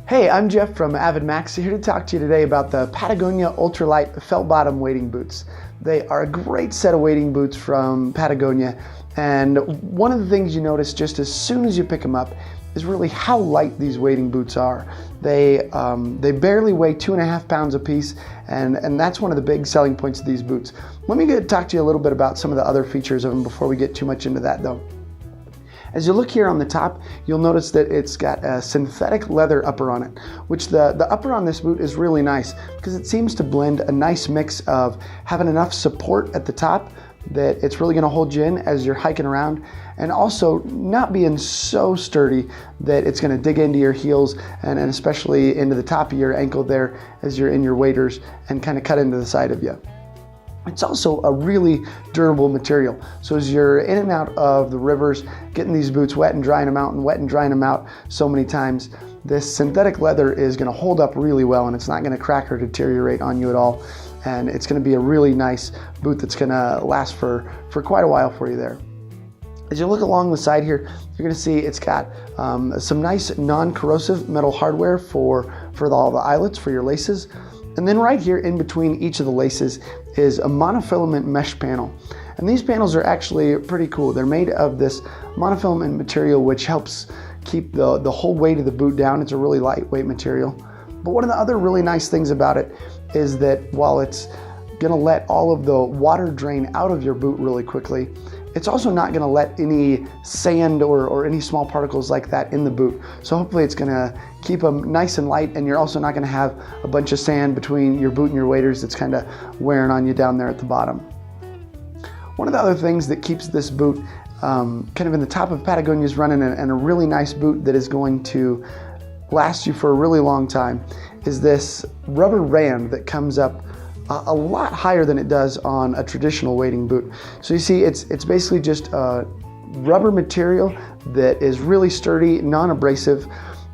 Hey, I'm Jeff from AvidMax, here to talk to you today about the Patagonia Ultralight felt bottom wading boots. They are a great set of wading boots from Patagonia, and one of the things you notice just as soon as you pick them up is really how light these wading boots are. They barely weigh 2.5 pounds a piece, and that's one of the big selling points of these boots. Let me talk to you a little bit about some of the other features of them before we get too much into that though. As you look here on the top, you'll notice that it's got a synthetic leather upper on it, which the upper on this boot is really nice because it seems to blend a nice mix of having enough support at the top that it's really going to hold you in as you're hiking around, and also not being so sturdy that it's going to dig into your heels and especially into the top of your ankle there as you're in your waders and kind of cut into the side of you. It's also a really durable material. So as you're in and out of the rivers, getting these boots wet and drying them out and wet and drying them out so many times, this synthetic leather is going to hold up really well, and it's not going to crack or deteriorate on you at all. And it's going to be a really nice boot that's going to last for quite a while for you there. As you look along the side here, you're going to see it's got some nice non-corrosive metal hardware for all the eyelets for your laces. And then right here in between each of the laces is a monofilament mesh panel. And these panels are actually pretty cool. They're made of this monofilament material which helps keep the whole weight of the boot down. It's a really lightweight material. But one of the other really nice things about it is that while it's gonna let all of the water drain out of your boot really quickly, it's also not going to let any sand or any small particles like that in the boot. So hopefully it's going to keep them nice and light, and you're also not going to have a bunch of sand between your boot and your waders that's kind of wearing on you down there at the bottom. One of the other things that keeps this boot kind of in the top of Patagonia's running and a really nice boot that is going to last you for a really long time is this rubber band that comes up a lot higher than it does on a traditional wading boot. So you see it's basically just a rubber material that is really sturdy, non-abrasive,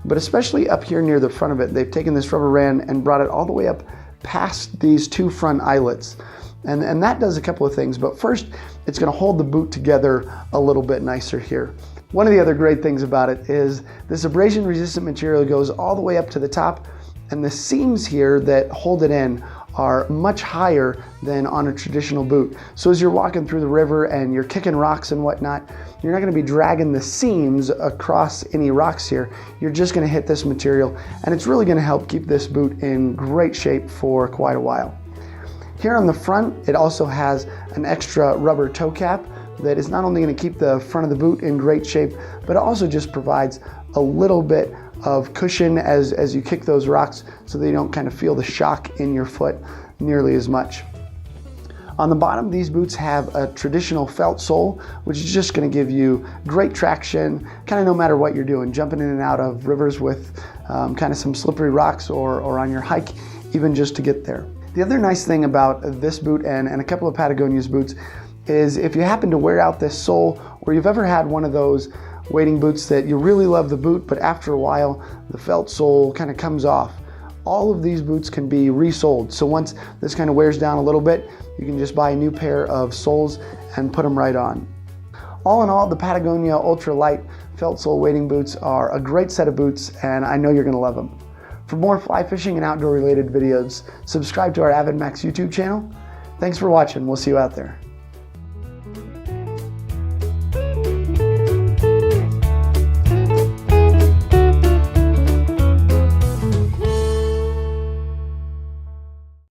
but especially up here near the front of it, they've taken this rubber band and brought it all the way up past these two front eyelets. And that does a couple of things, but first it's gonna hold the boot together a little bit nicer here. One of the other great things about it is this abrasion resistant material goes all the way up to the top, and the seams here that hold it in are much higher than on a traditional boot. So as you're walking through the river and you're kicking rocks and whatnot, you're not gonna be dragging the seams across any rocks here. You're just gonna hit this material, and it's really gonna help keep this boot in great shape for quite a while. Here on the front, it also has an extra rubber toe cap that is not only gonna keep the front of the boot in great shape, but it also just provides a little bit of cushion as you kick those rocks so that you don't kind of feel the shock in your foot nearly as much. On the bottom, these boots have a traditional felt sole, which is just going to give you great traction kind of no matter what you're doing, jumping in and out of rivers with kind of some slippery rocks or on your hike, even just to get there. The other nice thing about this boot and a couple of Patagonia's boots is if you happen to wear out this sole, or you've ever had one of those wading boots that you really love the boot, but after a while the felt sole kind of comes off, all of these boots can be resoled. So once this kind of wears down a little bit, you can just buy a new pair of soles and put them right on. All in all, the Patagonia Ultralight felt sole wading boots are a great set of boots, and I know you're going to love them. For more fly fishing and outdoor related videos, subscribe to our AvidMax YouTube channel. Thanks for watching. We'll see you out there.